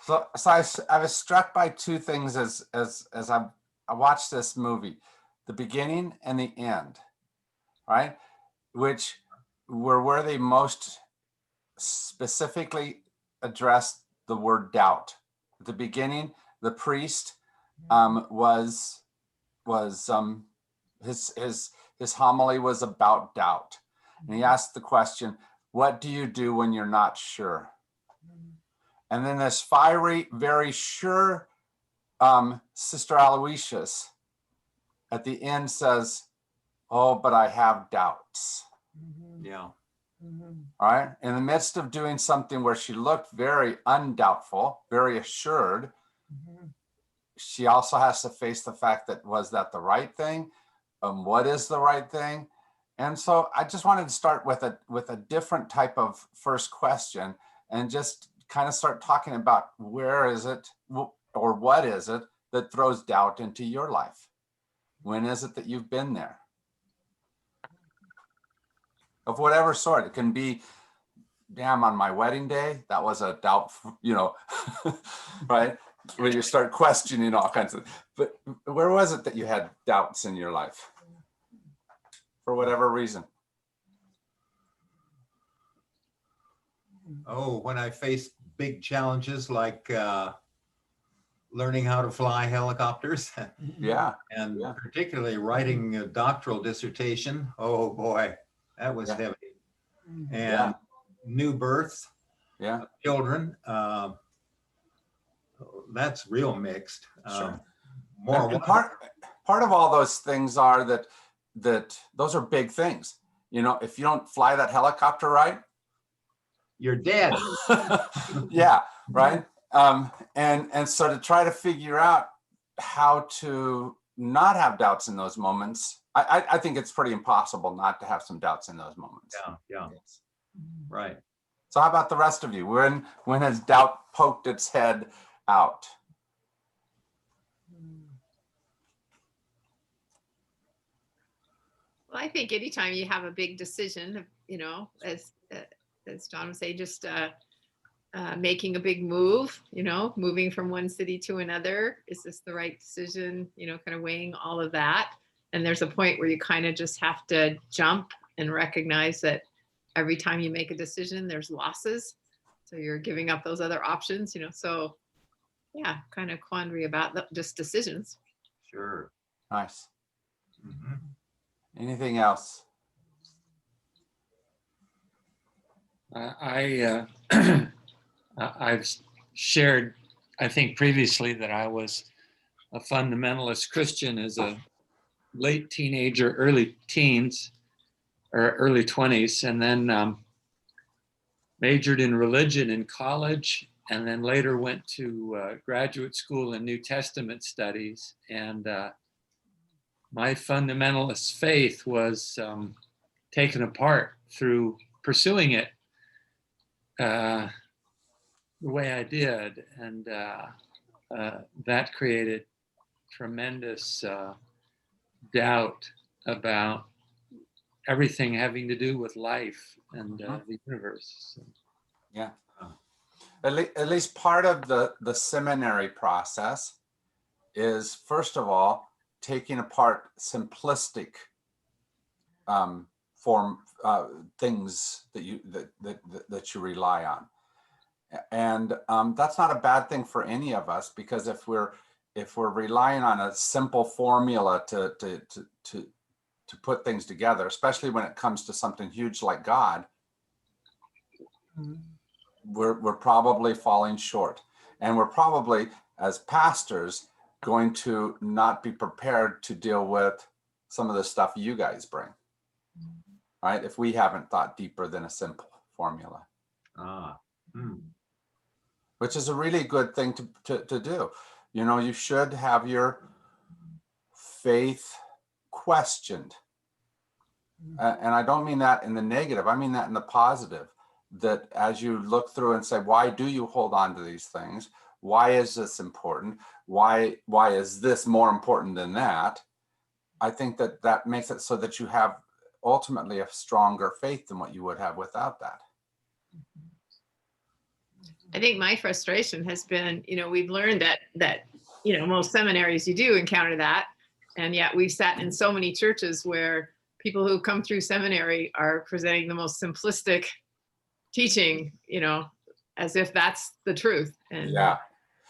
I was struck by two things as I watched this movie, the beginning and the end, right? Which were where they most specifically addressed the word doubt. At the beginning, the priest was his homily was about doubt, and he asked the question, "What do you do when you're not sure?" And then this fiery, very sure Sister Aloysius at the end says, "Oh, but I have doubts." Yeah. All right. In the midst of doing something where she looked very undoubtful, very assured, she also has to face the fact that, was that the right thing? What is the right thing? And so I just wanted to start with a different type of first question, and just kind of start talking about, where is it, or what is it that throws doubt into your life? When is it that you've been there? Of whatever sort. It can be, damn, on my wedding day, that was a doubt, right? When you start questioning all kinds of, but where was it that you had doubts in your life? For whatever reason. Oh, when I faced big challenges like learning how to fly helicopters. Yeah. And yeah. particularly writing a doctoral dissertation. Oh boy, that was heavy. And new births, children, that's real mixed. Sure. And part of all those things are that those are big things. If you don't fly that helicopter right, you're dead. Yeah, right. And so to try to figure out how to not have doubts in those moments, I think it's pretty impossible not to have some doubts in those moments. Yeah. Yes. Right. So how about the rest of you? When has doubt poked its head out? Well, I think anytime you have a big decision, as John would say, just making a big move, moving from one city to another, is this the right decision? Kind of weighing all of that. And there's a point where you kind of just have to jump and recognize that every time you make a decision, there's losses. So you're giving up those other options, so yeah, kind of quandary about just decisions. Sure. Nice. Anything else? I've shared, I think previously, that I was a fundamentalist Christian as a late teenager, early teens, or early 20s, and then majored in religion in college, and then later went to graduate school in New Testament studies. And my fundamentalist faith was taken apart through pursuing it the way I did, and that created tremendous doubt about everything having to do with life and the universe. So. Yeah. At least part of the seminary process is, first of all, taking apart simplistic form things that you rely on, and that's not a bad thing for any of us, because if we're relying on a simple formula to put things together, especially when it comes to something huge like God, we're probably falling short, and we're probably, as pastors, going to not be prepared to deal with some of the stuff you guys bring, right? If we haven't thought deeper than a simple formula, which is a really good thing to do. You should have your faith questioned, and I don't mean that in the negative. I mean that in the positive. That as you look through and say, why do you hold on to these things? Why is this important? Why is this more important than that? I think that makes it so that you have ultimately a stronger faith than what you would have without that. I think my frustration has been, we've learned that most seminaries, you do encounter that. And yet we've sat in so many churches where people who come through seminary are presenting the most simplistic teaching, as if that's the truth. And Yeah,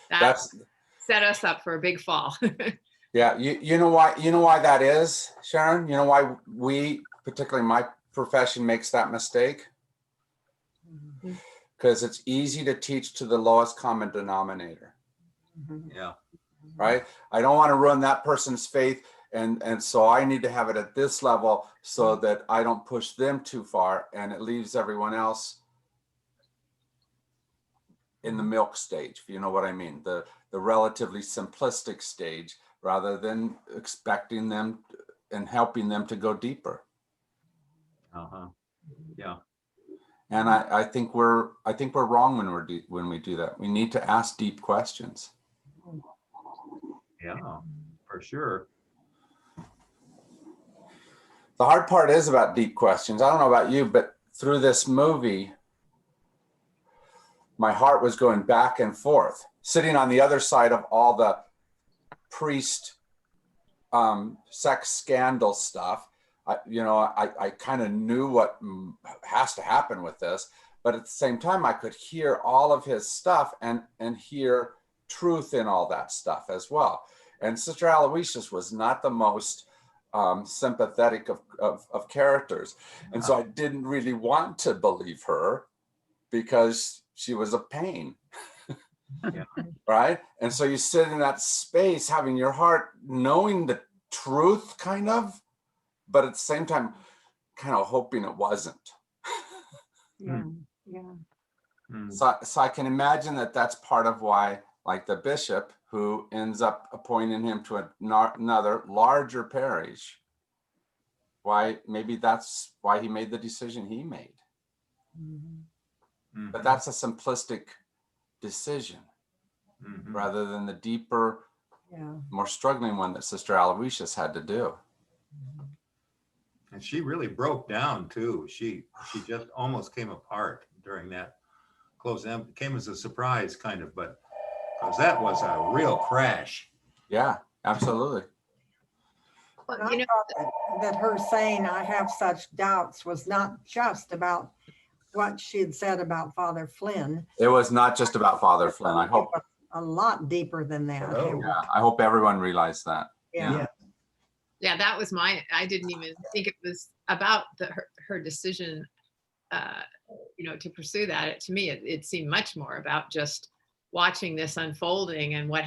that's set us up for a big fall. yeah. You know why that is, Sharon? You know why we, particularly my profession, makes that mistake? Because it's easy to teach to the lowest common denominator. Yeah. Right? I don't want to ruin that person's faith. And so I need to have it at this level so that I don't push them too far, and it leaves everyone else in the milk stage, if you know what I mean, the relatively simplistic stage, rather than expecting them and helping them to go deeper. Uh-huh. Yeah. And I think we're wrong when we do that. We need to ask deep questions. Yeah, for sure. The hard part is about deep questions. I don't know about you, but through this movie, my heart was going back and forth, sitting on the other side of all the priest sex scandal stuff. I kind of knew what has to happen with this, but at the same time, I could hear all of his stuff and hear truth in all that stuff as well. And Sister Aloysius was not the most sympathetic of characters. And so I didn't really want to believe her because she was a pain. Yeah. Right? And so you sit in that space having your heart knowing the truth kind of, but at the same time kind of hoping it wasn't. Yeah, yeah. So I can imagine that's part of why, like the bishop who ends up appointing him to another larger parish, why maybe that's why he made the decision he made. Mm-hmm. But that's a simplistic decision rather than the deeper, more struggling one that Sister Aloysius had to do. And she really broke down too. She just almost came apart during that close. It came as a surprise kind of, but because that was a real crash. Yeah, absolutely. Well, I thought that her saying I have such doubts was not just about what she had said about Father Flynn. It was not just about Father Flynn. I hope it was a lot deeper than that. I hope everyone realized that. Yeah. Yeah, that was I didn't even think it was about her decision, to pursue that. To me, it seemed much more about just watching this unfolding and what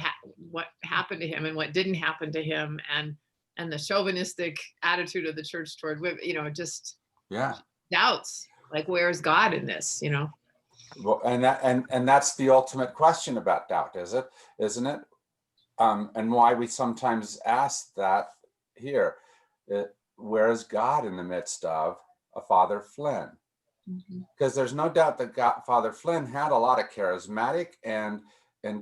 happened to him and what didn't happen to him, and the chauvinistic attitude of the church toward women, just doubts, like, where's God in this, Well, and that's the ultimate question about doubt, isn't it? And why we sometimes ask that here, where is God in the midst of a Father Flynn? Because there's no doubt that Father Flynn had a lot of charismatic and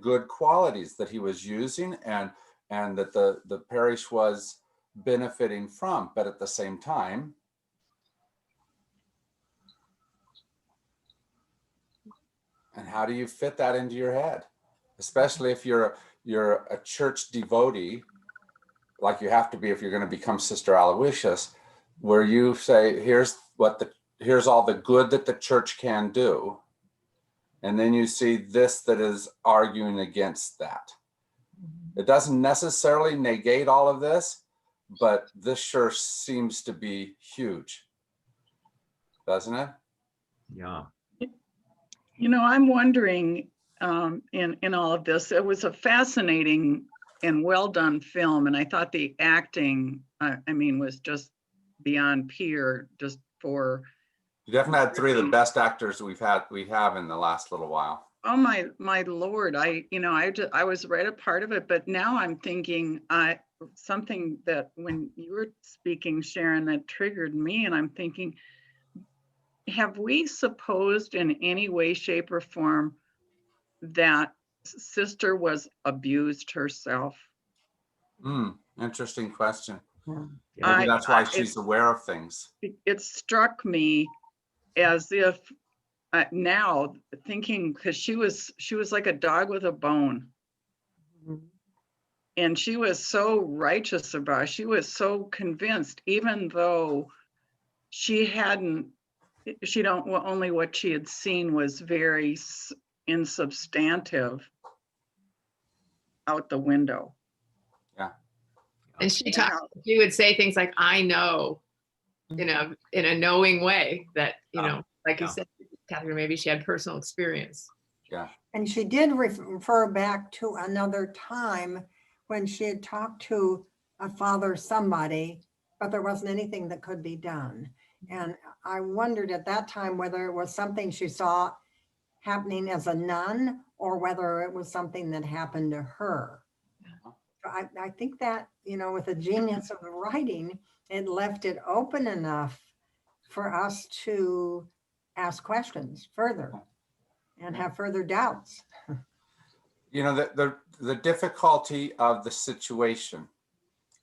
good qualities that he was using and that the parish was benefiting from. But at the same time, and how do you fit that into your head? Especially if you're a church devotee, like you have to be if you're going to become Sister Aloysius, where you say, here's all the good that the church can do. And then you see this that is arguing against that. It doesn't necessarily negate all of this, but this sure seems to be huge, doesn't it? Yeah. I'm wondering in all of this, it was a fascinating and well done film. And I thought the acting, was just beyond peer, just for. You definitely had three of the best actors we have in the last little while. Oh my Lord. I was right a part of it, but now I'm thinking something that when you were speaking, Sharon, that triggered me, and I'm thinking, have we supposed in any way, shape, or form that Sister was abused herself? Interesting question. Yeah. Maybe that's why she's aware of things. It struck me as if now thinking, because she was like a dog with a bone. And she was so righteous about it. She was so convinced, even though only what she had seen was very insubstantive out the window. And she would say things like, I know, in a knowing way that, like you said, Catherine, maybe she had personal experience. Yeah. And she did refer back to another time when she had talked to a father somebody, but there wasn't anything that could be done. And I wondered at that time whether it was something she saw happening as a nun or whether it was something that happened to her. I think that, with the genius of the writing, it left it open enough for us to ask questions further and have further doubts. The difficulty of the situation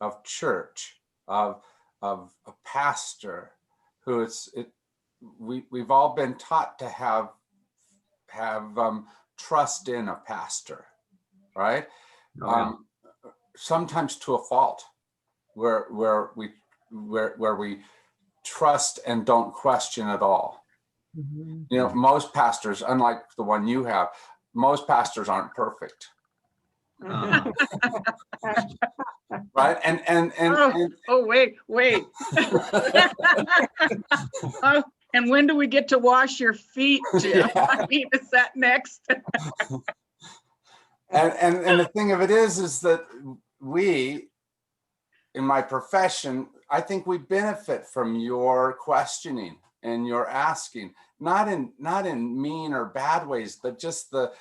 of church, of a pastor who we've all been taught to have trust in a pastor, right? Sometimes to a fault, where we trust and don't question at all. Most pastors, unlike the one you have, most pastors aren't perfect. Right? Wait. And when do we get to wash your feet, Jim? Yeah. I mean, is that next? And the thing of it is that we, in my profession, I think we benefit from your questioning and your asking, not in mean or bad ways, but just the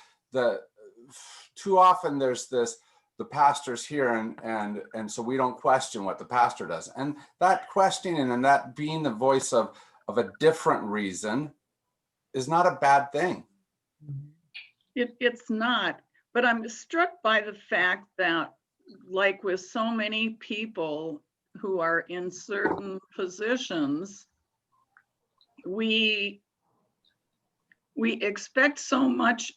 too often there's this, the pastor's here and so we don't question what the pastor does. And that questioning and that being the voice of a different reason is not a bad thing. It's not, but I'm struck by the fact that, like with so many people who are in certain positions, we expect so much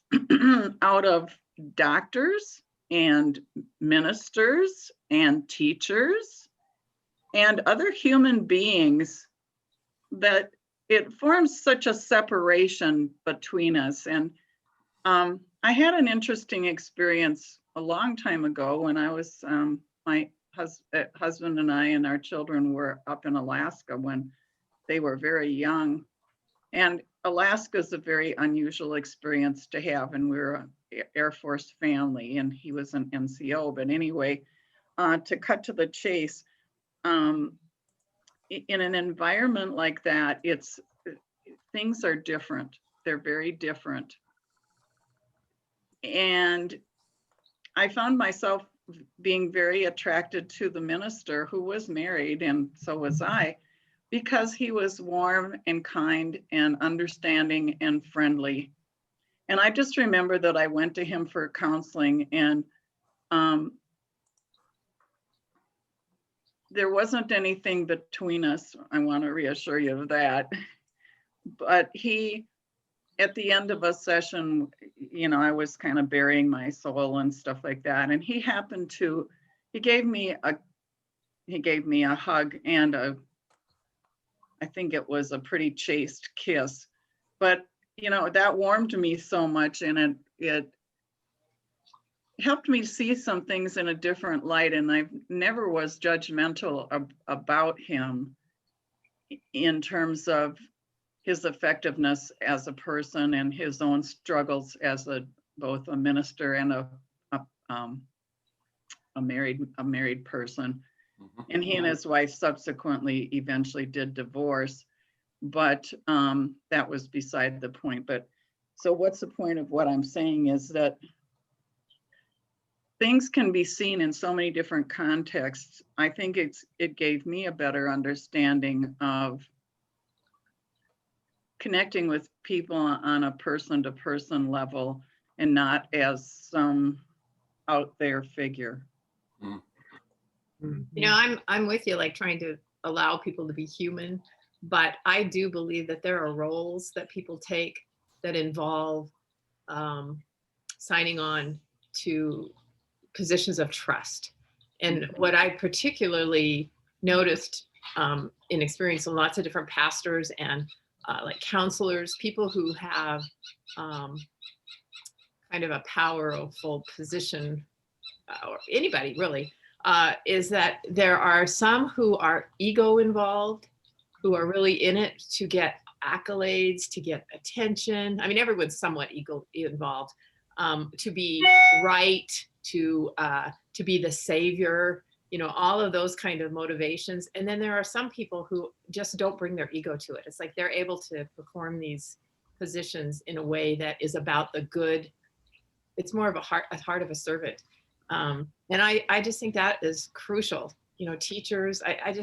out of doctors and ministers and teachers and other human beings that it forms such a separation between us. And I had an interesting experience a long time ago when I was, my husband and I and our children were up in Alaska when they were very young. And Alaska is a very unusual experience to have. And we're an Air Force family and he was an NCO. But anyway, to cut to the chase, in an environment like that, things are different. They're very different. And I found myself being very attracted to the minister who was married, and so was I, because he was warm and kind and understanding and friendly. And I just remember that I went to him for counseling, and there wasn't anything between us. I want to reassure you of that. But he, at the end of a session, I was kind of burying my soul and stuff like that. And he gave me a hug and I think it was a pretty chaste kiss. But, that warmed me so much, and it helped me see some things in a different light. And I never was judgmental about him in terms of his effectiveness as a person and his own struggles as both a minister and a married person. And he and his wife subsequently eventually did divorce, but that was beside the point. But so what's the point of what I'm saying is that things can be seen in so many different contexts. I think it gave me a better understanding of connecting with people on a person-to-person level and not as some out there figure. I'm with you, like trying to allow people to be human, but I do believe that there are roles that people take that involve signing on to positions of trust. And what I particularly noticed in experiencing lots of different pastors and like counselors, people who have kind of a powerful position, or anybody really, is that there are some who are ego involved, who are really in it to get accolades, to get attention. I mean, everyone's somewhat ego involved, to be right, to be the savior, you know, all of those kind of motivations. And then there are some people who just don't bring their ego to it. It's like they're able to perform these positions in a way that is about the good. It's more of a heart of a servant. And I just think that is crucial. You know, teachers, I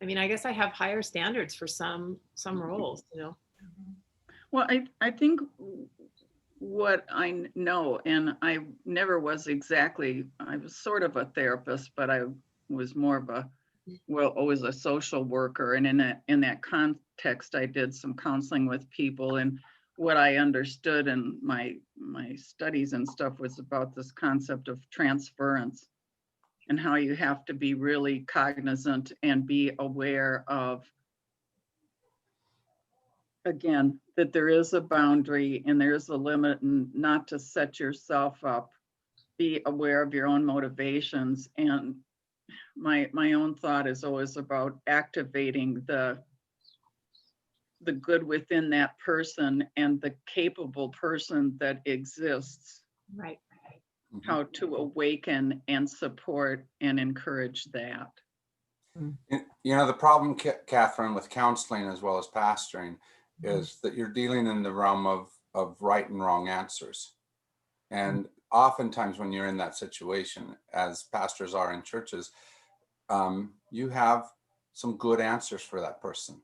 mean, I guess I have higher standards for some roles, you know. Well, I think what I know, and I never was exactly, I was sort of a therapist, but I was more of a, well, always a social worker. And in that context, I did some counseling with people, and what I understood in my studies and stuff was about this concept of transference and how you have to be really cognizant and be aware of, again, that there is a boundary and there is a limit, and not to set yourself up, be aware of your own motivations. And my own thought is always about activating the good within that person and the capable person that exists. Right. How to awaken and support and encourage that. You know, the problem, Catherine, with counseling as well as pastoring is that you're dealing in the realm of right and wrong answers. And oftentimes when you're in that situation, as pastors are in churches, you have some good answers for that person.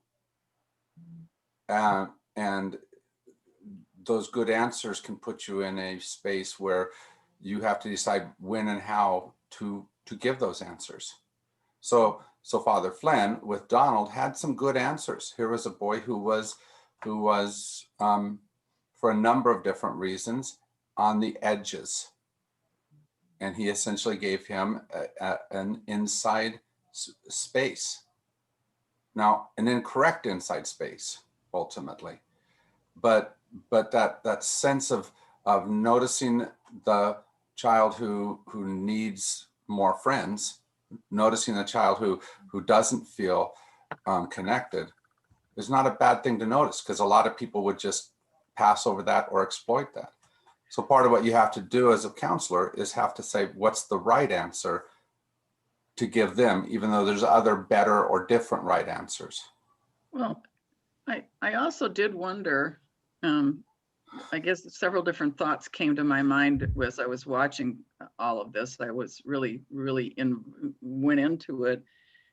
And those good answers can put you in a space where you have to decide when and how to give those answers. So Father Flynn with Donald had some good answers. Here was a boy who was for a number of different reasons on the edges, and he essentially gave him an inside space. Now, an incorrect inside space ultimately, but that sense of noticing the child who needs more friends, noticing the child who doesn't feel connected, is not a bad thing to notice, because a lot of people would just pass over that or exploit that. So part of what you have to do as a counselor is have to say, what's the right answer to give them, even though there's other better or different right answers. Well, I also did wonder, I guess several different thoughts came to my mind as I was watching all of this. I was really went into it.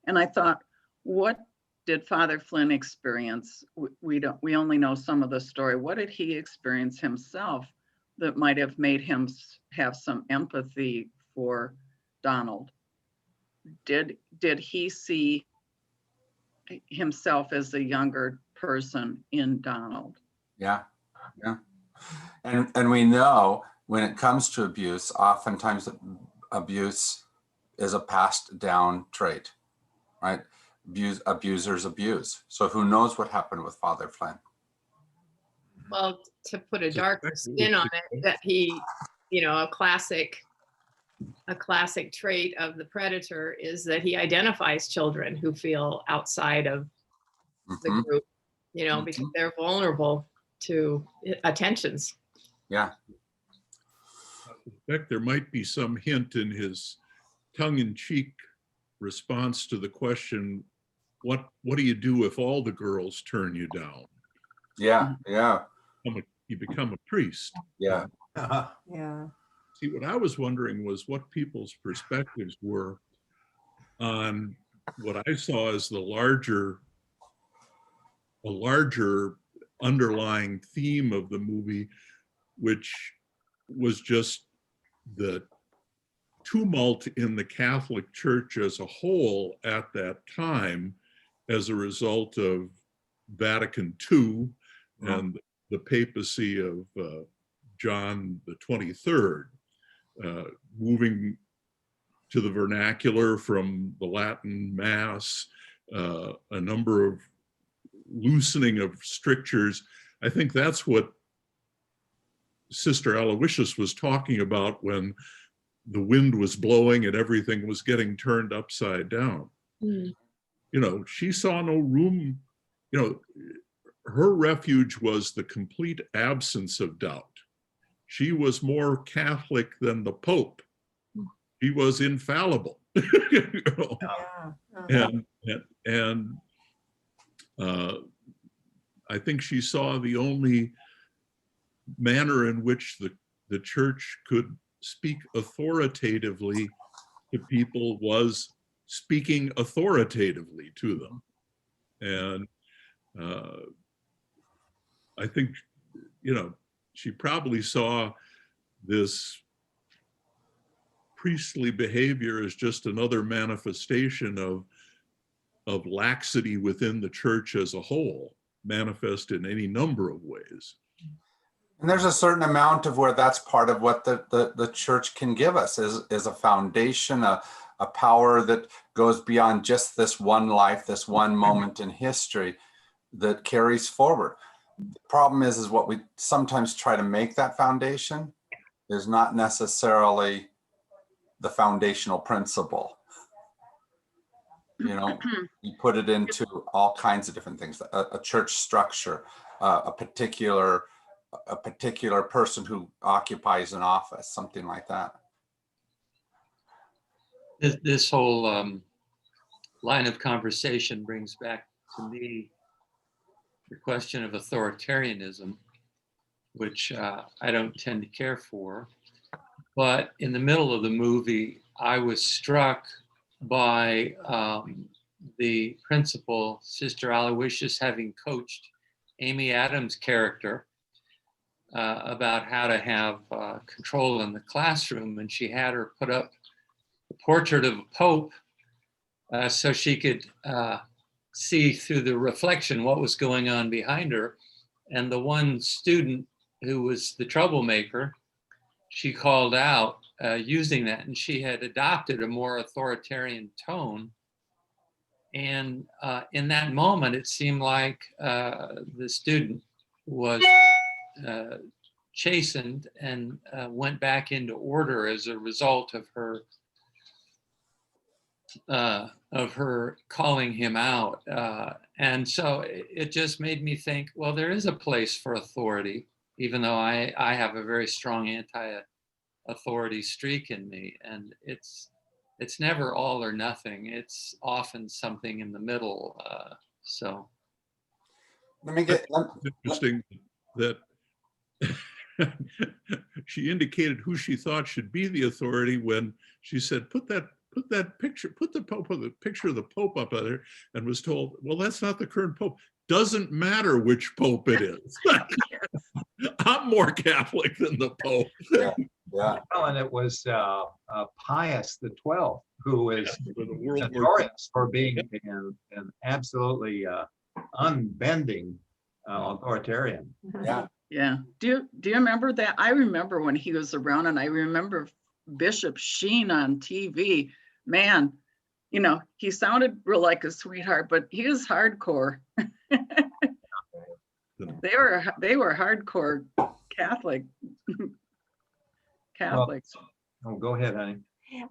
And I thought, what did Father Flynn experience? We only know some of the story. What did he experience himself that might have made him have some empathy for Donald? Did he see himself as a younger person in Donald? Yeah. And we know when it comes to abuse, oftentimes abuse is a passed down trait, right? Abusers abuse. So who knows what happened with Father Flynn? Well, to put a darker spin on it, that he, you know, a classic trait of the predator is that he identifies children who feel outside of the group, you know, because they're vulnerable to attentions. Yeah. I suspect there might be some hint in his tongue-in-cheek response to the question, what do you do if all the girls turn you down? Yeah. You become a priest. Yeah. Yeah. See, what I was wondering was what people's perspectives were on what I saw as a larger underlying theme of the movie, which was just the tumult in the Catholic Church as a whole at that time as a result of Vatican II and the papacy of John the 23rd, moving to the vernacular from the Latin Mass, a number of loosening of strictures. I think that's what Sister Aloysius was talking about when the wind was blowing and everything was getting turned upside down. Mm. You know, she saw no room, you know, her refuge was the complete absence of doubt. She was more Catholic than the Pope. He was infallible. You know? Yeah. And I think she saw the only manner in which the church could speak authoritatively to people was speaking authoritatively to them. And I think, you know, she probably saw this priestly behavior as just another manifestation of laxity within the church as a whole, manifest in any number of ways. And there's a certain amount of where that's part of what the church can give us is a foundation, a power that goes beyond just this one life, this one moment in history that carries forward. The problem is what we sometimes try to make that foundation is not necessarily the foundational principle. You know, you put it into all kinds of different things, a church structure, a particular person who occupies an office, something like that. This whole line of conversation brings back to me the question of authoritarianism, which I don't tend to care for. But in the middle of the movie, I was struck by the principal, Sister Aloysius, having coached Amy Adams' character about how to have control in the classroom. And she had her put up the portrait of a Pope so she could see through the reflection what was going on behind her. And the one student who was the troublemaker, she called out using that, and she had adopted a more authoritarian tone. And in that moment, it seemed like the student was chastened and went back into order as a result of her calling him out. And so it just made me think, well, there is a place for authority, even though I have a very strong anti-authority streak in me. And it's never all or nothing. It's often something in the middle. So Let me get. Interesting that she indicated who she thought should be the authority when she said, put the picture of the Pope up there, and was told, well, that's not the current Pope. Doesn't matter which Pope it is. I'm more Catholic than the Pope. Yeah. Well, and it was Pius XII, who is For the World War II. notorious for being an absolutely unbending authoritarian. Yeah. Yeah. Do you remember that? I remember when he was around, and I remember Bishop Sheen on TV. Man, you know, he sounded real like a sweetheart, but he was hardcore. They were hardcore Catholics. Oh, go ahead, honey.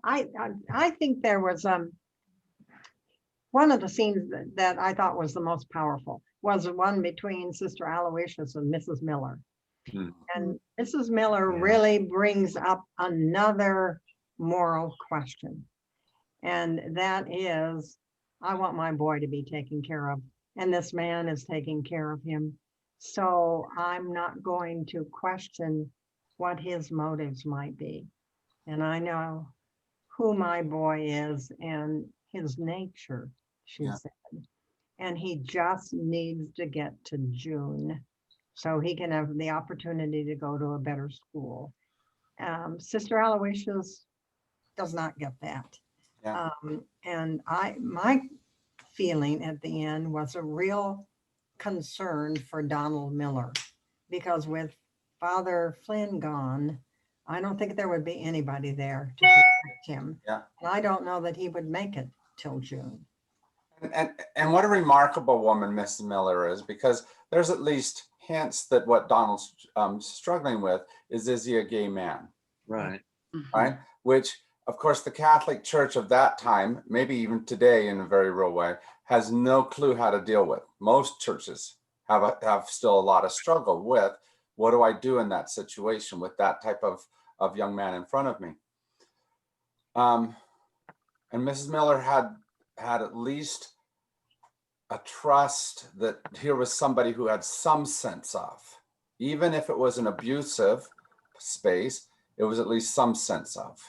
I think there was one of the scenes that I thought was the most powerful was the one between Sister Aloysius and Mrs. Miller. Hmm. And Mrs. Miller really brings up another moral question. And that is, I want my boy to be taken care of. And this man is taking care of him. So I'm not going to question what his motives might be. And I know who my boy is and his nature, she said. And he just needs to get to June so he can have the opportunity to go to a better school. Sister Aloysius does not get that. Yeah. And my feeling at the end was a real concern for Donald Miller. because with Father Flynn gone, I don't think there would be anybody there to protect him. Yeah. And I don't know that he would make it till June. And what a remarkable woman Mrs. Miller is, because there's at least hints that what Donald's struggling with is he a gay man, Right. right? Which, of course, the Catholic Church of that time, maybe even today in a very real way, has no clue how to deal with. Most churches have still a lot of struggle with, what do I do in that situation with that type of young man in front of me? And Mrs. Miller had at least a trust that here was somebody who had some sense of, even if it was an abusive space, it was at least some sense of,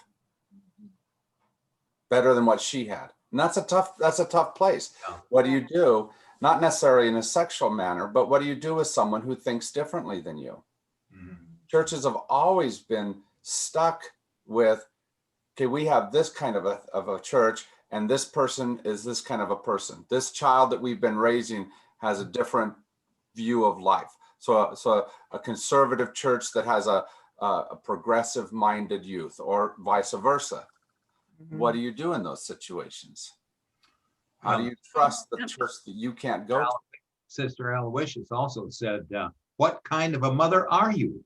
better than what she had. And that's a tough place. Yeah. What do you do? Not necessarily in a sexual manner, but what do you do with someone who thinks differently than you? Mhm. Churches have always been stuck with, okay, we have this kind of a church, and this person is this kind of a person. This child that we've been raising has a different view of life. So a conservative church that has a progressive minded youth, or vice versa. What do you do in those situations? How do you trust the church that you can't go to? Sister Aloysius also said, what kind of a mother are you?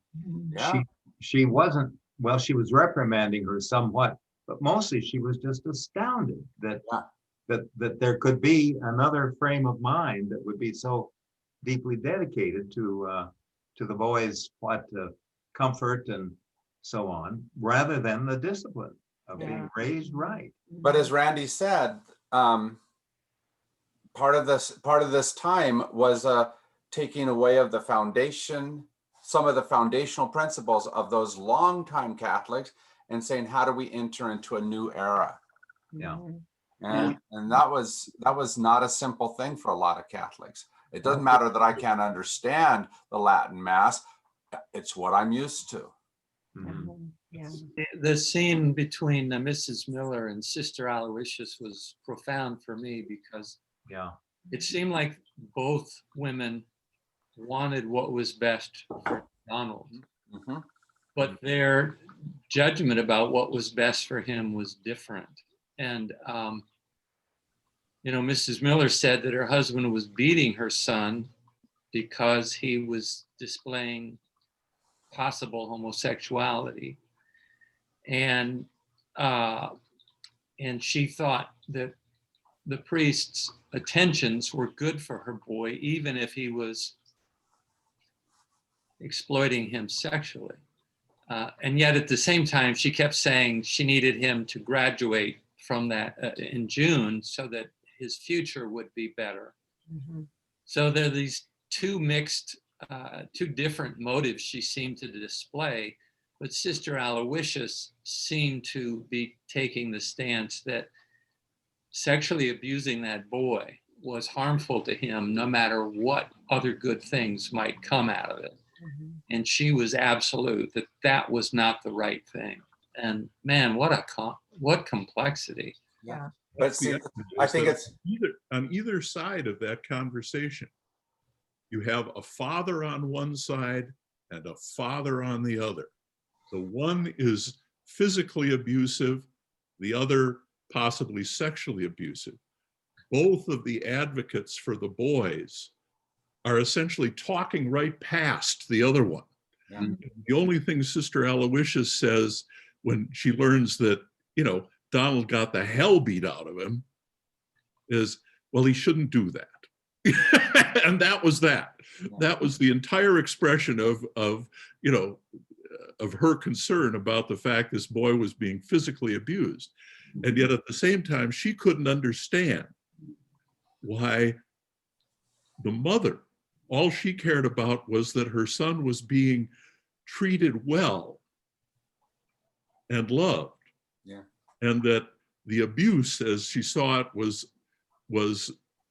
Yeah. She wasn't, well, she was reprimanding her somewhat, but mostly she was just astounded that that there could be another frame of mind that would be so deeply dedicated to the boys' comfort and so on, rather than the discipline of being raised right. But as Randy said, part of this time was taking away of the foundation, some of the foundational principles of those longtime Catholics, and saying, how do we enter into a new era? Yeah. And that was not a simple thing for a lot of Catholics. It doesn't matter that I can't understand the Latin Mass. It's what I'm used to. Mhm. Yeah. The scene between Mrs. Miller and Sister Aloysius was profound for me, because Yeah. it seemed like both women wanted what was best for Donald, Mhm. but their judgment about what was best for him was different. And Mrs. Miller said that her husband was beating her son because he was displaying possible homosexuality, and she thought that the priest's attentions were good for her boy, even if he was exploiting him sexually. And yet at the same time, she kept saying she needed him to graduate from that in June so that his future would be better. So there are these two different motives she seemed to display, but Sister Aloysius seemed to be taking the stance that sexually abusing that boy was harmful to him, no matter what other good things might come out of it. And she was absolute that was not the right thing. And man, what complexity. Yeah. But see, I think it's on either side of that conversation, you have a father on one side and a father on the other. The one is physically abusive, the other possibly sexually abusive. Both of the advocates for the boys are essentially talking right past the other one. Yeah. The only thing Sister Aloysius says when she learns that, Donald got the hell beat out of him is, well, he shouldn't do that. And that was that. That was the entire expression of her concern about the fact this boy was being physically abused. And yet at the same time, she couldn't understand why the mother, all she cared about was that her son was being treated well and loved. Yeah. And that the abuse, as she saw it, was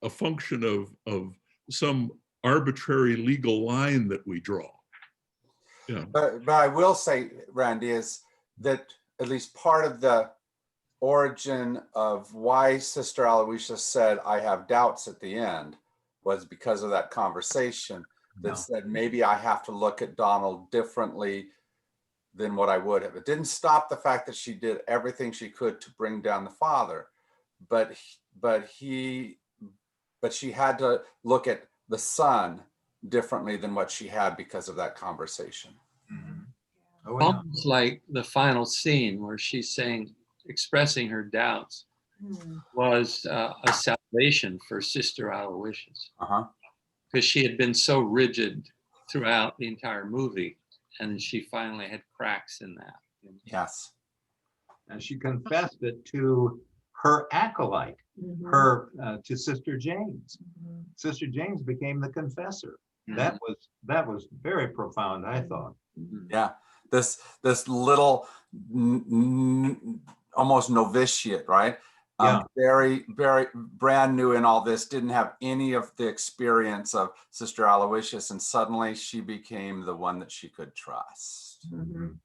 a function of some arbitrary legal line that we draw. Yeah. But I will say, Randy, is that at least part of the origin of why Sister Aloysius said, I have doubts at the end, was because of that conversation. that Yeah. said, maybe I have to look at Donald differently than what I would have. It didn't stop the fact that she did everything she could to bring down the father, but she had to look at the son differently than what she had because of that conversation. Mhm. Oh, yeah. Almost like the final scene where she's saying, expressing her doubts, was a salvation for Sister Aloysius, Uh-huh. because she had been so rigid throughout the entire movie, and she finally had cracks in that. Yes. And she confessed it to her acolyte, to Sister James. Sister James became the confessor. That was very profound, I thought. Yeah. This little almost novitiate, right? Yeah. Very, very brand new in all this, didn't have any of the experience of Sister Aloysius, and suddenly she became the one that she could trust. The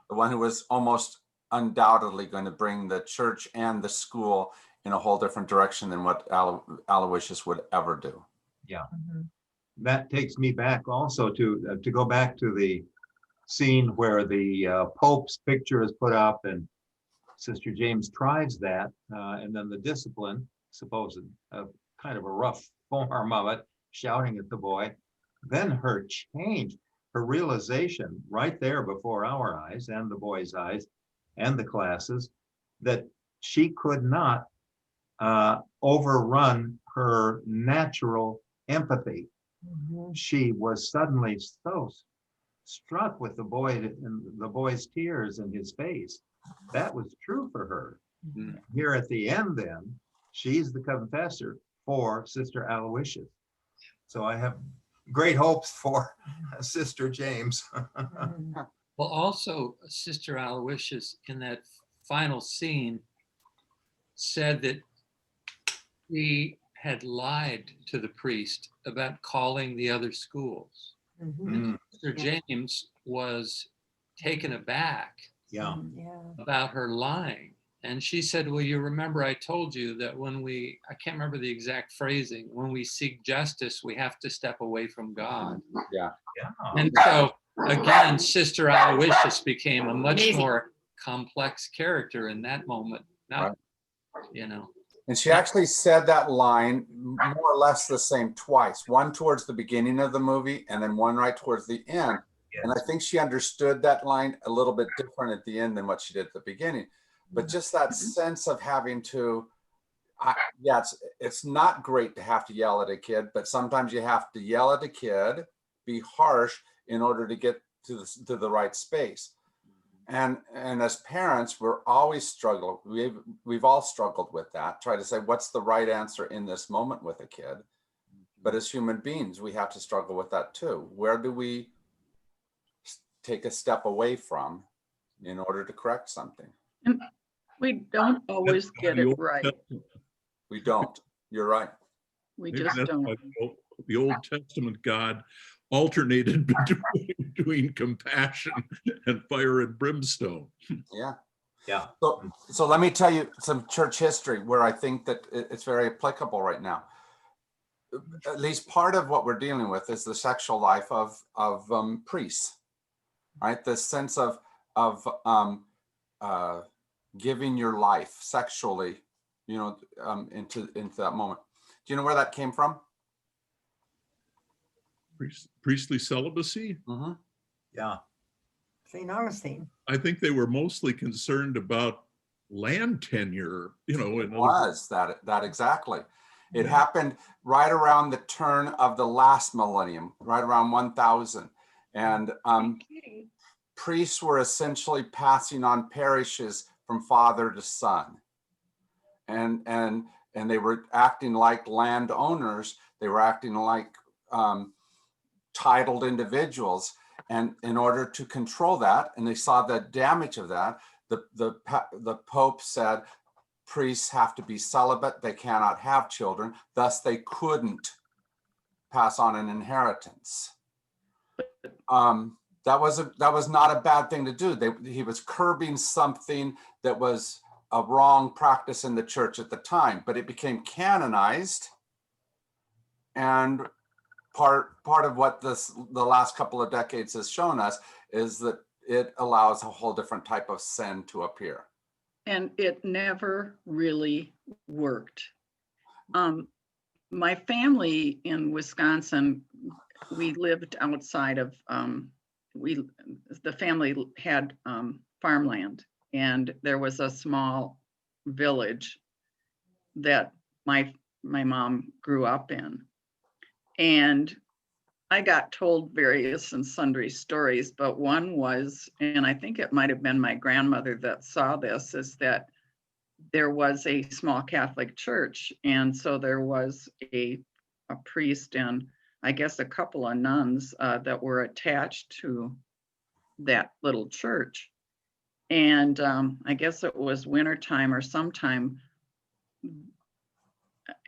one who was almost undoubtedly going to bring the church and the school in a whole different direction than what Aloysius would ever do. Yeah. That takes me back also to go back to the scene where the Pope's picture is put up and Sister James tries that, and then the discipline, supposed kind of a rough form of it, shouting at the boy. Then her change, her realization right there before our eyes and the boy's eyes and the classes, that she could not overrun her natural empathy. She was suddenly so struck with the boy and the boy's tears in his face. That was true for her. Here at the end, then, she's the confessor for Sister Aloysius. So I have great hopes for Sister James. Well, also, Sister Aloysius in that final scene said that he had lied to the priest about calling the other schools. Sister James was taken aback Yeah. about her lying. And she said, well, you remember I told you that when I can't remember the exact phrasing, when we seek justice, we have to step away from God. Yeah. And so again, Sister Aloysius became a much Amazing. more complex character in that moment. Not, Right. And she actually said that line more or less the same twice, one towards the beginning of the movie and then one right towards the end. Yes. And I think she understood that line a little bit different at the end than what she did at the beginning. But just that sense of having to, it's not great to have to yell at a kid, but sometimes you have to yell at a kid, be harsh in order to get to the right space. And as parents, we're always struggling. We've all struggled with that. Try to say, what's the right answer in this moment with a kid? But as human beings, we have to struggle with that too. Where do we take a step away from in order to correct something? And we don't always get it right. We don't. You're right. We Maybe just that's don't. why the Old Testament God alternated between compassion and fire and brimstone. Yeah. Yeah. So let me tell you some church history where I think that it's very applicable right now. At least part of what we're dealing with is the sexual life of priests, right? The sense of giving your life sexually, into that moment. Do you know where that came from? Priestly celibacy? Mm-hmm. Yeah. St. Augustine. I think they were mostly concerned about land tenure, It was that exactly. It Yeah. happened right around the turn of the last millennium, right around 1000. And priests were essentially passing on parishes from father to son. And they were acting like landowners. They were acting like titled individuals. And in order to control that, and they saw the damage of that, the Pope said priests have to be celibate. They cannot have children. Thus, they couldn't pass on an inheritance. That was not a bad thing to do. He was curbing something that was a wrong practice in the church at the time, but it became canonized, and part of what the last couple of decades has shown us is that it allows a whole different type of sin to appear. And it never really worked. My family in Wisconsin, we lived outside of, the family had farmland, and there was a small village that my mom grew up in. And I got told various and sundry stories, but one was, and I think it might have been my grandmother that saw this, is that there was a small Catholic church. And so there was a priest and I guess a couple of nuns that were attached to that little church. And I guess it was wintertime or sometime,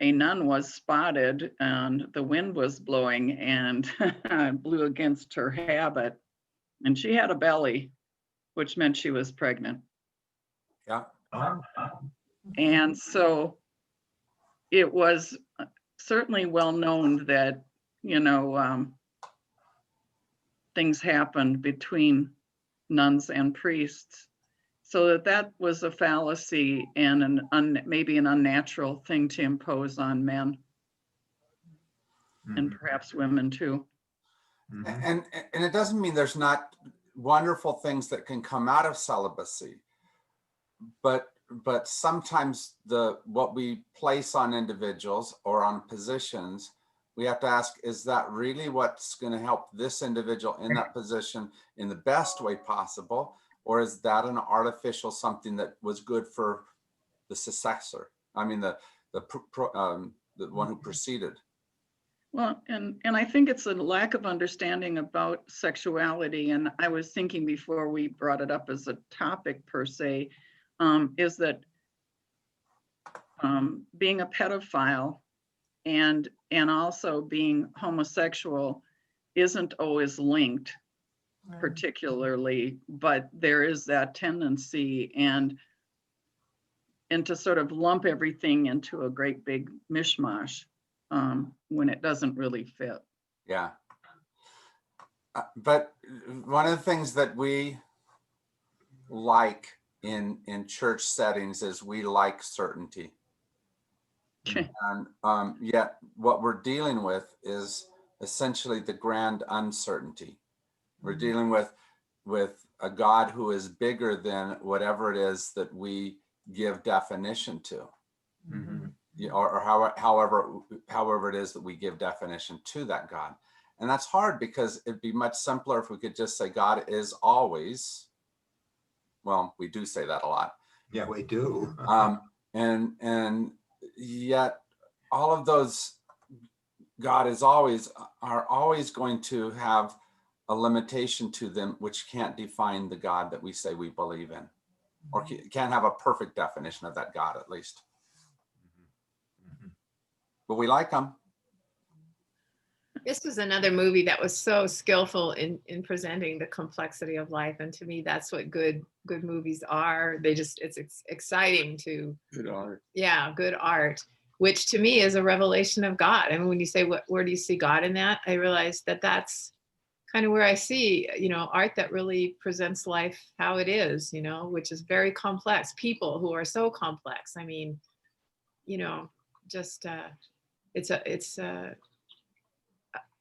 a nun was spotted and the wind was blowing and blew against her habit. And she had a belly, which meant she was pregnant. Yeah. And so it was certainly well known that, things happened between nuns and priests. So that was a fallacy and maybe an unnatural thing to impose on men and perhaps women too. And it doesn't mean there's not wonderful things that can come out of celibacy, but sometimes what we place on individuals or on positions, we have to ask, is that really what's going to help this individual in that position in the best way possible? Or is that an artificial something that was good for the successor? I mean, the one who preceded. Well, and I think it's a lack of understanding about sexuality. And I was thinking before we brought it up as a topic per se, is that being a pedophile and also being homosexual isn't always linked particularly, but there is that tendency and to sort of lump everything into a great big mishmash when it doesn't really fit. Yeah. But one of the things that we like in church settings is we like certainty. And yet what we're dealing with is essentially the grand uncertainty. We're dealing with a God who is bigger than whatever it is that we give definition to. Or however it is that we give definition to that God. And that's hard because it'd be much simpler if we could just say God is always. Well, we do say that a lot. Yeah, we do. And yet all of those God is always are always going to have a limitation to them, which can't define the God that we say we believe in, or can't have a perfect definition of that God at least. But we like them. This was another movie that was so skillful in presenting the complexity of life, and to me, that's what good movies are. It's exciting to Good art. Yeah, good art, which to me is a revelation of God. I mean, when you say where do you see God in that, I realize that that's kind of where I see art that really presents life how it is, which is very complex. People who are so complex. I mean, just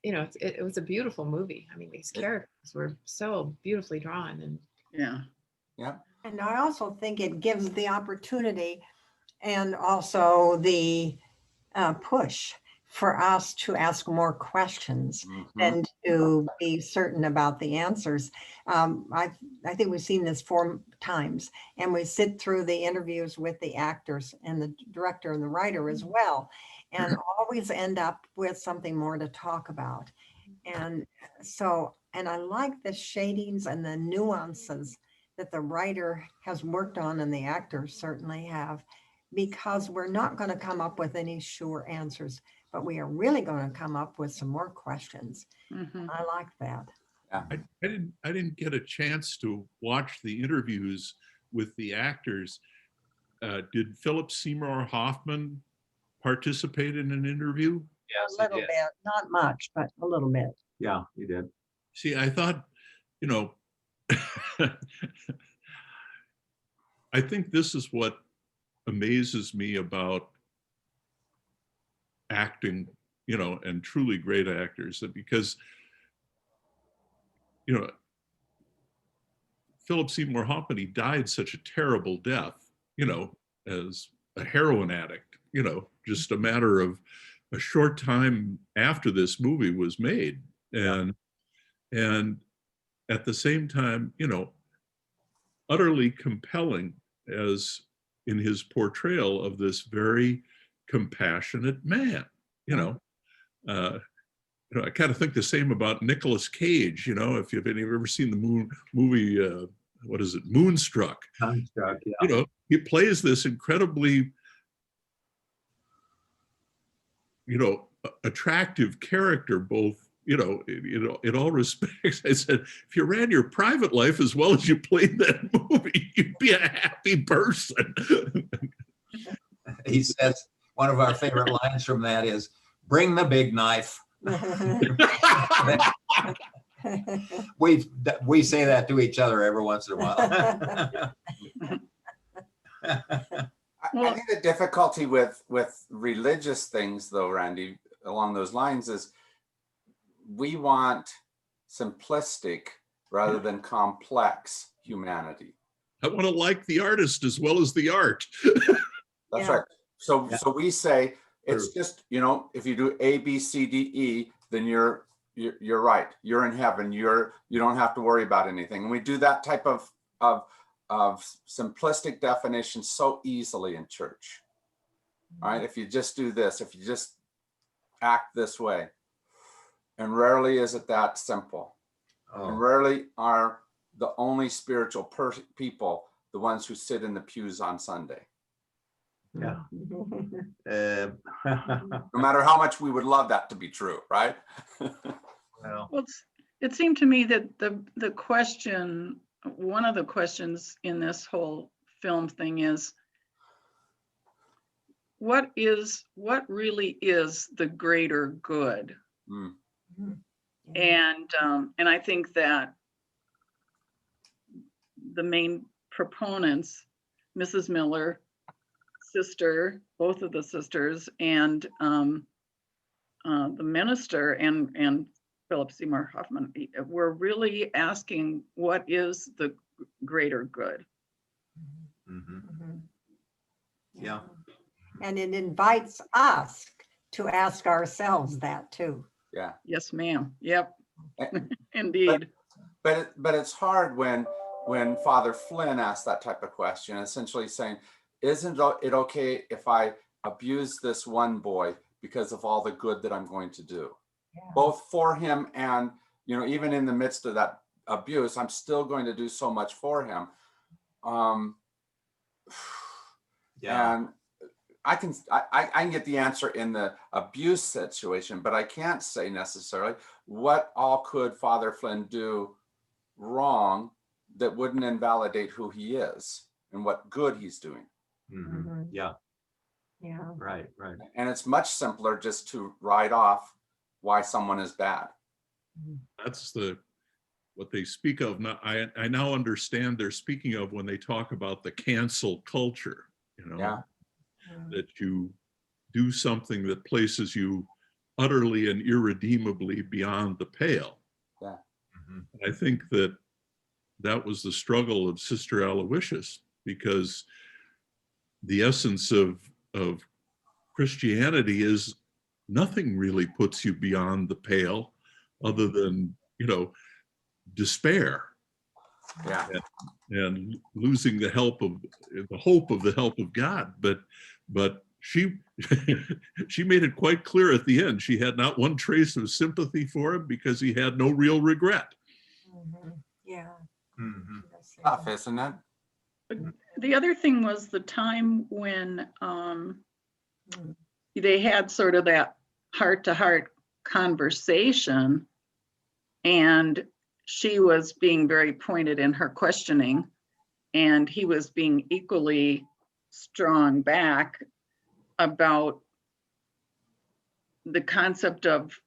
it was a beautiful movie. I mean, these characters were so beautifully drawn, and Yeah. And I also think it gives the opportunity and also the push for us to ask more questions and to be certain about the answers. I think we've seen this 4 times, and we sit through the interviews with the actors and the director and the writer as well, and always end up with something more to talk about. And so, and I like the shadings and the nuances that the writer has worked on and the actors certainly have, because we're not going to come up with any sure answers, but we are really going to come up with some more questions. I like that. Yeah. I didn't get a chance to watch the interviews with the actors. Did Philip Seymour Hoffman participate in an interview? Yes, A he little did. bit, not much, but a little bit. Yeah, he did. See, I thought, you know, I think this is what amazes me about acting, you know, and truly great actors, that because, you know, Philip Seymour Hoffman, he died such a terrible death, you know, as a heroin addict, you know, just a matter of a short time after this movie was made. And at the same time, you know, utterly compelling as in his portrayal of this very compassionate man, you know. I kind of think the same about Nicolas Cage, you know, if you've ever seen the movie, what is it, Moonstruck? Construct, yeah. You know, he plays this incredibly, you know, attractive character, both, you know, in all respects. I said, if you ran your private life as well as you played that movie, you'd be a happy person. He says, one of our favorite lines from that is, bring the big knife. We say that to each other every once in a while. I think the difficulty with religious things, though, Randy, along those lines, is we want simplistic rather than complex humanity. I want to like the artist as well as the art. That's Yeah. right. So Yeah. so we say it's True. just, you know, if you do A, B, C, D, E, then you're right. You're in heaven. You don't have to worry about anything. And we do that type of simplistic definition so easily in church. All right. If you just do this, if you just act this way. And rarely is it that simple. And Oh, rarely are the only spiritual people the ones who sit in the pews on Sunday. yeah. No matter how much we would love that to be true, right? Well, Well, it seemed to me that the question, one of the questions in this whole film thing is, what really is the greater good? Mm. And I think that the main proponents, Mrs. Miller, sister, both of the sisters, and the minister and Philip Seymour Hoffman, were really asking, what is the greater good? mhm. Yeah. And it invites us to ask ourselves that too. Yeah. Yes, ma'am. Yep. Eh, Indeed. But it's hard when Father Flynn asked that type of question, essentially saying, isn't it okay if I abuse this one boy because of all the good that I'm going to do? Yeah. Both for him and, you know, even in the midst of that abuse, I'm still going to do so much for him. Yeah. And I can get the answer in the abuse situation, but I can't say necessarily what all could Father Flynn do wrong that wouldn't invalidate who he is and what good he's doing. Mhm. Yeah. Yeah. Right. And it's much simpler just to write off why someone is bad. That's what they speak of now. I now understand they're speaking of when they talk about the cancel culture, you know, Yeah. that you do something that places you utterly and irredeemably beyond the pale. Yeah. Mhm. I think that was the struggle of Sister Aloysius, because the essence of Christianity is nothing really puts you beyond the pale other than, you know, despair Yeah. and losing the hope of the help of God. But she she made it quite clear at the end she had not one trace of sympathy for him because he had no real regret. Yeah. Mhm. Tough, isn't it? The other thing was the time when they had sort of that heart-to-heart conversation, and she was being very pointed in her questioning, and he was being equally strong back about the concept of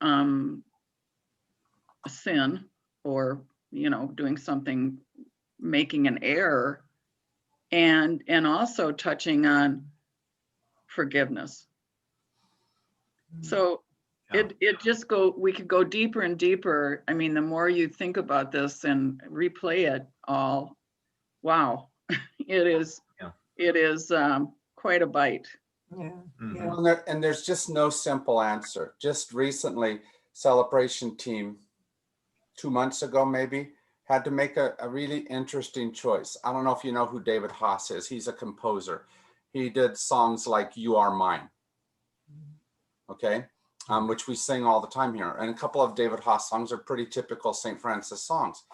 sin, or, you know, doing something, making an error, and also touching on forgiveness. So Yeah. it just we could go deeper and deeper. I mean, the more you think about this and replay it all, wow, it is, Yeah. it is quite a bite. Yeah. Mhm. Yeah. Well, and there's just no simple answer. Just recently, Celebration team 2 months ago maybe had to make a really interesting choice. I don't know if you know who David Haas is. He's a composer. He did songs like You Are Mine, okay, which we sing all the time here. And a couple of David Haas songs are pretty typical St. Francis songs.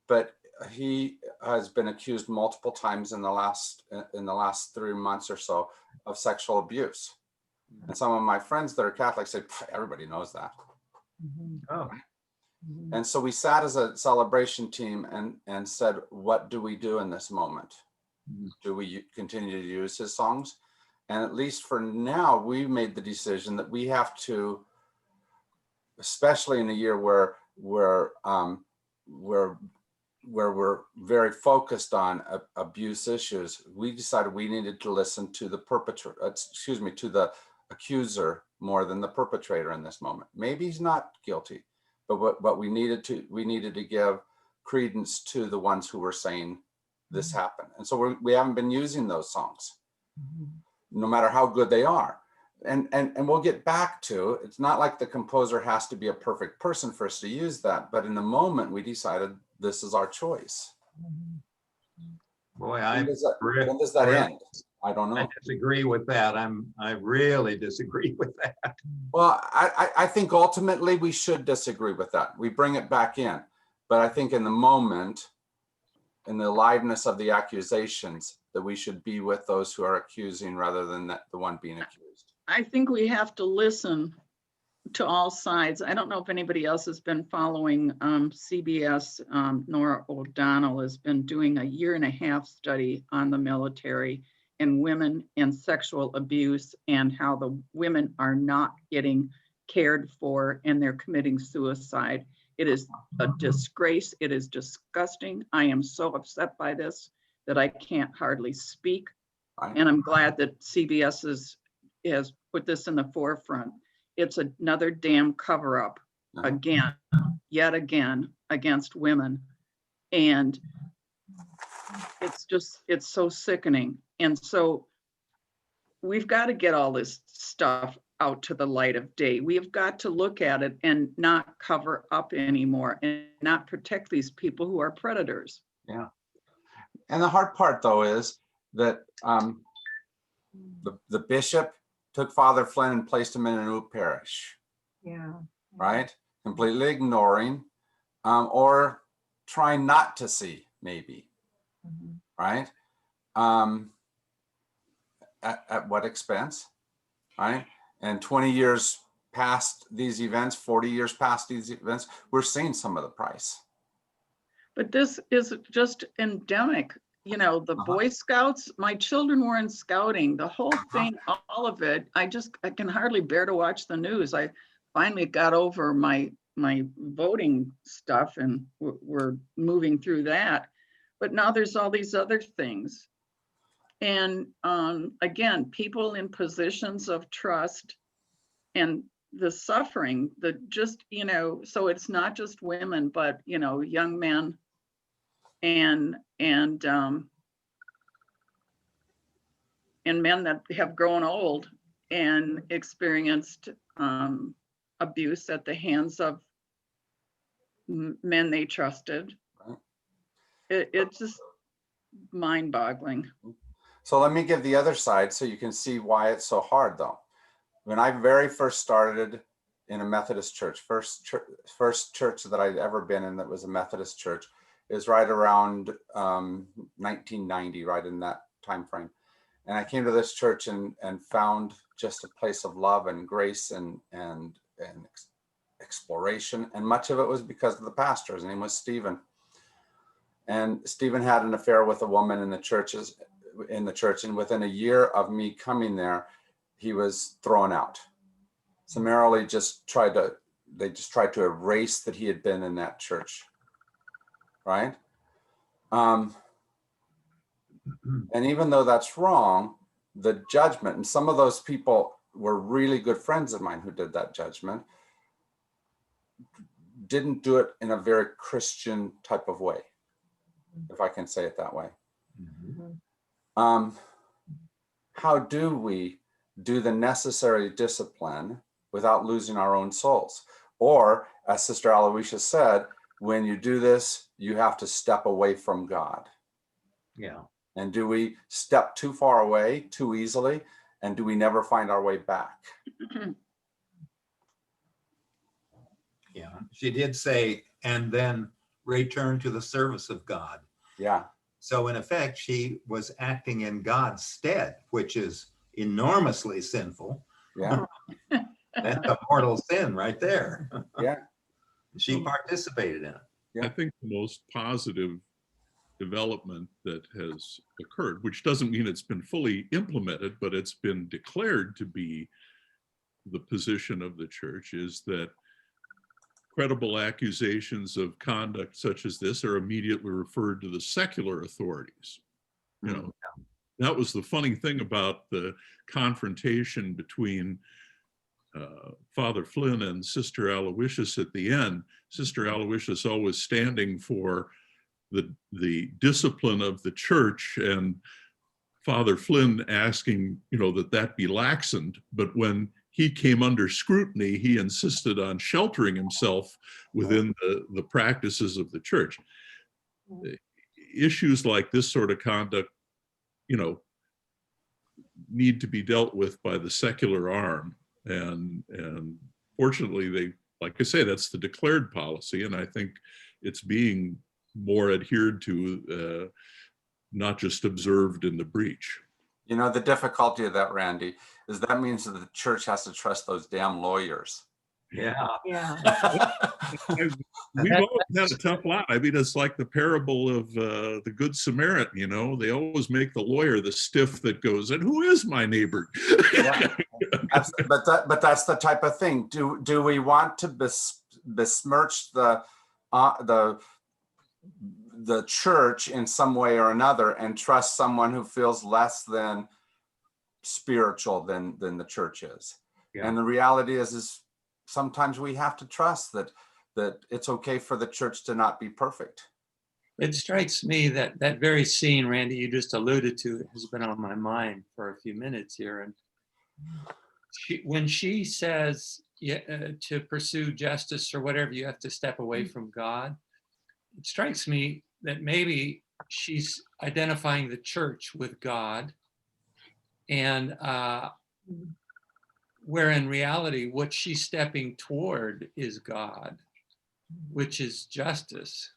But he has been accused multiple times in the last 3 months or so of sexual abuse. And some of my friends that are Catholic say, everybody knows that. Oh, And so we sat as a celebration team and said, what do we do in this moment? Do we continue to use his songs? And at least for now, we made the decision that we have to, especially in a year where we're very focused on abuse issues, we decided we needed to listen to the to the accuser more than the perpetrator in this moment. Maybe he's not guilty, but we needed to give credence to the ones who were saying this happened. And so we haven't been using those songs, no matter how good they are. And we'll get back to, it's not like the composer has to be a perfect person for us to use that, but in the moment we decided this is our choice. boy, When does that end? I don't I know. disagree with that. I really disagree with that. Well, I think ultimately we should disagree with that. We bring it back in. But I think in the moment, in the aliveness of the accusations, that we should be with those who are accusing rather than the one being accused. I think we have to listen to all sides. I don't know if anybody else has been following CBS. Nora O'Donnell has been doing a 1.5-year study on the military and women and sexual abuse, and how the women are not getting cared for and they're committing suicide. It is a disgrace. It is disgusting. I am so upset by this that I can't hardly speak. Right. And I'm glad that CBS has put this in the forefront. It's another damn cover up again, yet again, against women. And it's so sickening. And so we've got to get all this stuff out to the light of day. We have got to look at it and not cover up anymore, and not protect these people who are predators. Yeah. And the hard part though is that the bishop took Father Flynn and placed him in a new parish. Yeah. Right? Completely ignoring or trying not to see, maybe. Right? At what expense? Right? And 20 years past these events, 40 years past these events, we're seeing some of the price. But this is just endemic. You know, the Boy Scouts, my children were in scouting, the whole thing, all of it. I can hardly bear to watch the news. I finally got over my voting stuff, and we're moving through that. But now there's all these other things. And again, people in positions of trust, and the suffering, so it's not just women, but, young men and men that have grown old and experienced abuse at the hands of men they trusted. It's just mind-boggling. So let me give the other side so you can see why it's so hard though. When I very first started in a Methodist church, first church that I'd ever been in that was a Methodist church, is right around 1990, right in that time frame. And I came to this church and found just a place of love and grace and exploration. And much of it was because of the pastor. His name was Stephen. And Stephen had an affair with a woman in the church. And within a year of me coming there, he was thrown out. summarily they just tried to erase that he had been in that church, right? And even though that's wrong, the judgment, and some of those people were really good friends of mine who did that judgment, didn't do it in a very Christian type of way, if I can say it that way. How do we do the necessary discipline without losing our own souls? Or, as Sister Aloysia said, when you do this, you have to step away from God. Yeah. And do we step too far away too easily? And do we never find our way back? Yeah. She did say, and then return to the service of God. Yeah. So in effect, she was acting in God's stead, which is enormously sinful. Yeah. That's a mortal sin right there. Yeah. She participated in it. Yeah. I think the most positive development that has occurred, which doesn't mean it's been fully implemented, but it's been declared to be the position of the church, is that credible accusations of conduct such as this are immediately referred to the secular authorities. You know, that was the funny thing about the confrontation between Father Flynn and Sister Aloysius at the end. Sister Aloysius always standing for the discipline of the church, and Father Flynn asking, you know, that be laxened. But when he came under scrutiny, he insisted on sheltering himself within the practices of the church. Issues like this sort of conduct, you know, need to be dealt with by the secular arm. And fortunately, they, like I say, that's the declared policy. And I think it's being more adhered to, not just observed in the breach. You know, the difficulty of that, Randy, is that means that the church has to trust those damn lawyers. Yeah. Yeah. We've always had a tough lot. I mean, it's like the parable of the Good Samaritan, you know, they always make the lawyer the stiff that goes, and who is my neighbor? Yeah. But that's the type of thing. Do we want to besmirch the church in some way or another and trust someone who feels less than spiritual than the church is? Yeah. And the reality is sometimes we have to trust that it's okay for the church to not be perfect. It strikes me that that very scene, Randy, you just alluded to, has been on my mind for a few minutes here. And when she says to pursue justice or whatever, you have to step away from God, it strikes me that maybe she's identifying the church with God, and where in reality, what she's stepping toward is God, which is justice.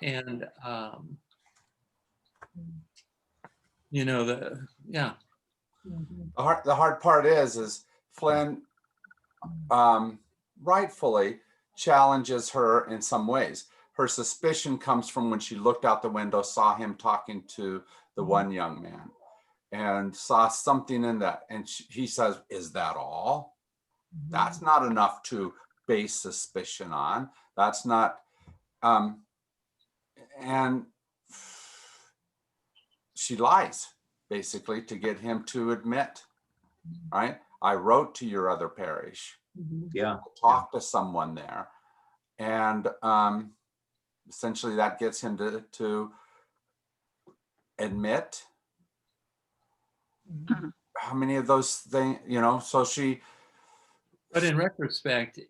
And, you know, the hard part is Flynn rightfully challenges her in some ways. Her suspicion comes from when she looked out the window, saw him talking to the one young man, and saw something in that. And he says, is that all? That's not enough to base suspicion on. That's not, and she lies basically to get him to admit, right? I wrote to your other parish. Yeah. Talk to someone there. And essentially that gets him to admit. How many of those things, you know, so she. But in retrospect,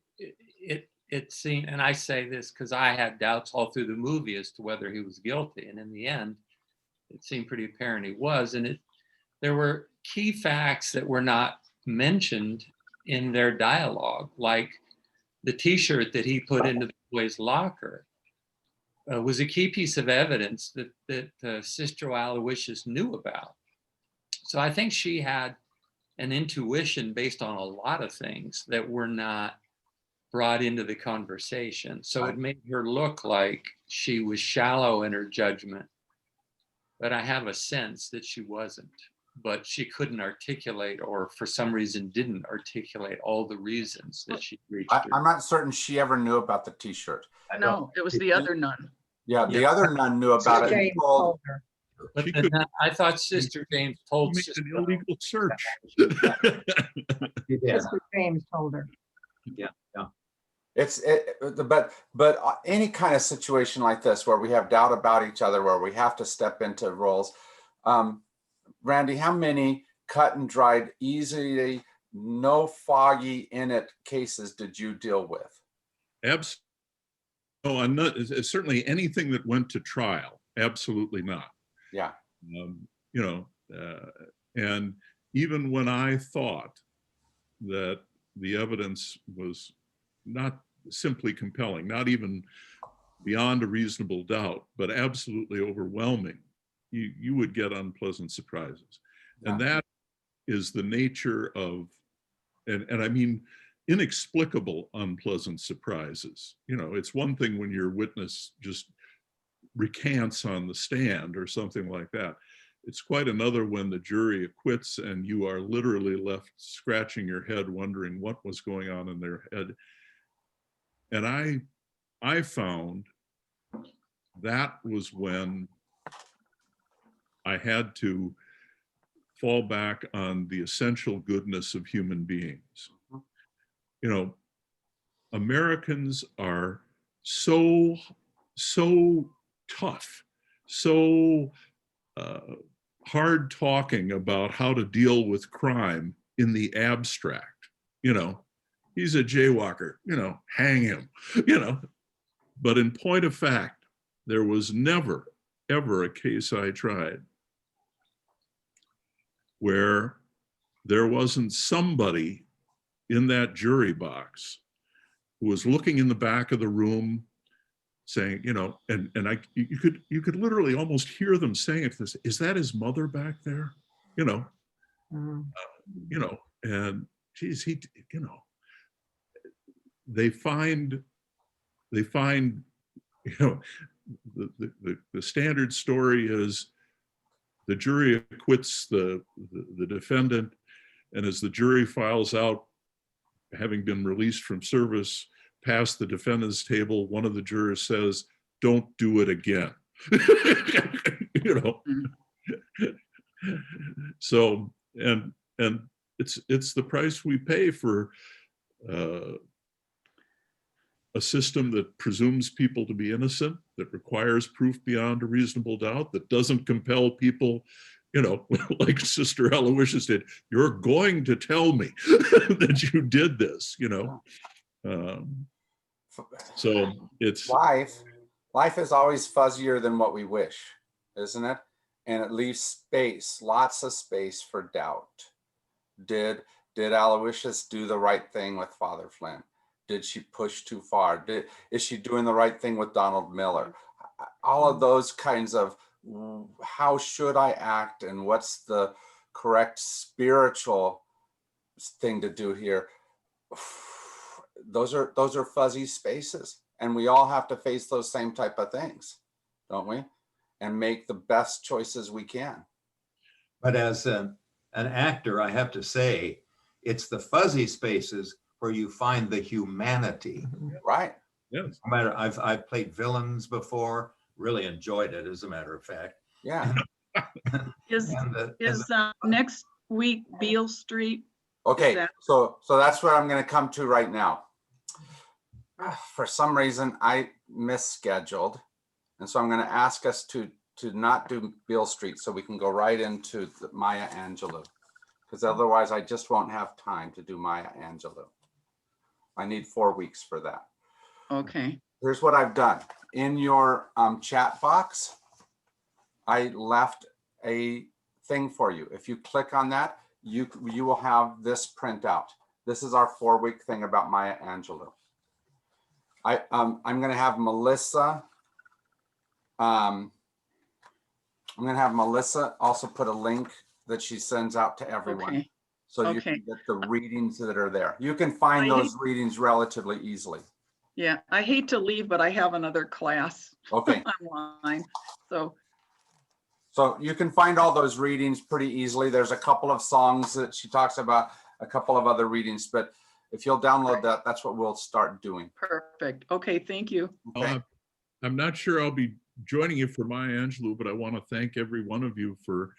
it seemed, and I say this because I had doubts all through the movie as to whether he was guilty. And in the end, it seemed pretty apparent he was. And there were key facts that were not mentioned in their dialogue, like the T-shirt that he put into the boy's locker was a key piece of evidence that Sister Aloysius knew about. So I think she had an intuition based on a lot of things that were not brought into the conversation. So it made her look like she was shallow in her judgment, but I have a sense that she wasn't. but she couldn't articulate, or for some reason didn't articulate all the reasons that she reached her. I'm not certain she ever knew about the t-shirt. No, it was the other nun. Yeah, the other nun knew about it. and James told- told her. But She then could I thought Sister James told make Sister an illegal search. Yeah, Mr. James told her. But any kind of situation like this where we have doubt about each other, where we have to step into roles. Randy, how many cut and dried, easily, no foggy in it cases did you deal with? Absolutely. No, I'm not, certainly anything that went to trial, absolutely not. Yeah. You know, and even when I thought that the evidence was not simply compelling, not even beyond a reasonable doubt, but absolutely overwhelming, you would get unpleasant surprises. And that is the nature of, and I mean, inexplicable unpleasant surprises. You know, it's one thing when your witness just recants on the stand or something like that. It's quite another when the jury acquits and you are literally left scratching your head wondering what was going on in their head. And I found that was when I had to fall back on the essential goodness of human beings. You know, Americans are so tough, so hard talking about how to deal with crime in the abstract. You know, he's a jaywalker, you know, hang him, you know. But in point of fact, there was never, ever a case I tried where there wasn't somebody in that jury box who was looking in the back of the room saying, you know, and you could literally almost hear them saying, if this, is that his mother back there? You know, you know, and geez, he, you know, they find, you know, the standard story is the jury acquits the defendant, and as the jury files out, having been released from service, past the defendant's table, one of the jurors says, "Don't do it again." You know. So, and it's the price we pay for a system that presumes people to be innocent, that requires proof beyond a reasonable doubt, that doesn't compel people, you know, like Sister Aloysius did, you're going to tell me that you did this, you know. So it's life is always fuzzier than what we wish, isn't it? And it leaves space, lots of space for doubt. Did Aloysius do the right thing with Father Flynn? Did she push too far? Is she doing the right thing with Donald Miller? All of those kinds of, how should I act and what's the correct spiritual thing to do here? Those are fuzzy spaces, and we all have to face those same type of things, don't we? And make the best choices we can. But as an actor, I have to say, it's the fuzzy spaces where you find the humanity. Right. yes. No matter, I've played villains before, really enjoyed it, as a matter of fact. Yeah. Is next week Beale Street? Okay. So that's what I'm going to come to right now. For some reason, I misscheduled. And so I'm going to ask us to not do Beale Street so we can go right into the Maya Angelou. Because otherwise I just won't have time to do Maya Angelou. I need 4 weeks for that. Okay. Here's what I've done. In your chat box, I left a thing for you. If you click on that, you will have this printout. This is our 4-week thing about Maya Angelou. I'm going to have Melissa. I'm going to have Melissa also put a link that she sends out to everyone. Okay. So you can get the readings that are there. You can find those readings relatively easily. Yeah, I hate to leave, but I have another class Okay. online. So So you can find all those readings pretty easily. There's a couple of songs that she talks about, a couple of other readings, but if you'll download that, that's what we'll start doing. Perfect. Okay, thank you. Okay. I'm not sure I'll be joining you for Maya Angelou, but I want to thank every one of you for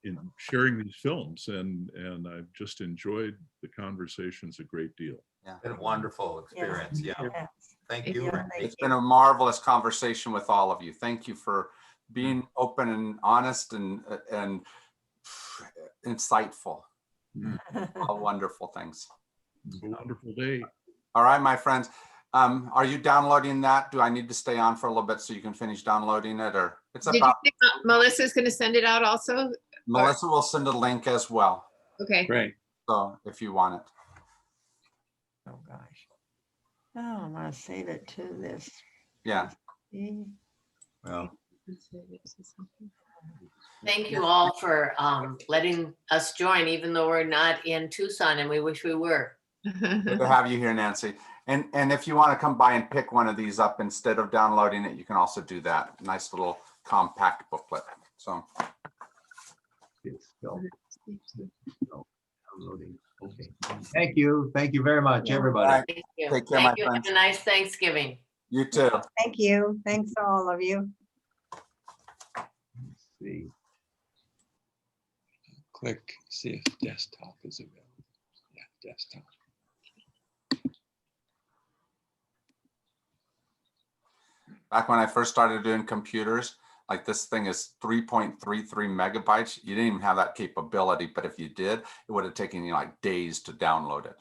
in sharing these films, and I've just enjoyed the conversations a great deal. Been a wonderful experience. Yeah. Yes. Thank Yeah, you. thank It's been a marvelous conversation with all of you. Thank you for being open and honest and insightful. All wonderful things. A wonderful day. All right, my friends. Are you downloading that? Do I need to stay on for a little bit so you can finish downloading it, or it's Did you about think Melissa's going to send it out also? Melissa will send a link as well. Okay. Great. So if you want it. Oh, gosh. Oh, I'm gonna save it to this. Yeah. Well, Thank you all for letting us join, even though we're not in Tucson and we wish we were. Good to have you here, Nancy. And if you want to come by and pick one of these up instead of downloading it, you can also do that. Nice little compact booklet. So it's still downloading. Okay. Thank you. Thank you very much, everybody. All right. Thank you. Take care, my Thank you. Have friends. a nice Thanksgiving. You too. Thank you. Thanks to all of you. Let's see. Click, see if desktop is available. Yeah, desktop. Back when I first started doing computers, like this thing is 3.33 megabytes. You didn't even have that capability, but if you did, it would have taken you like days to download it.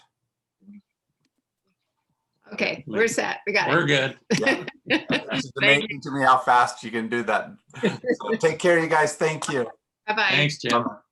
Okay, we're set. We got We're it. good. Yeah. It's Thank amazing to me how fast you can do that. So take care, you guys. Thank you. Bye-bye. Thanks, Jim. Bye-bye.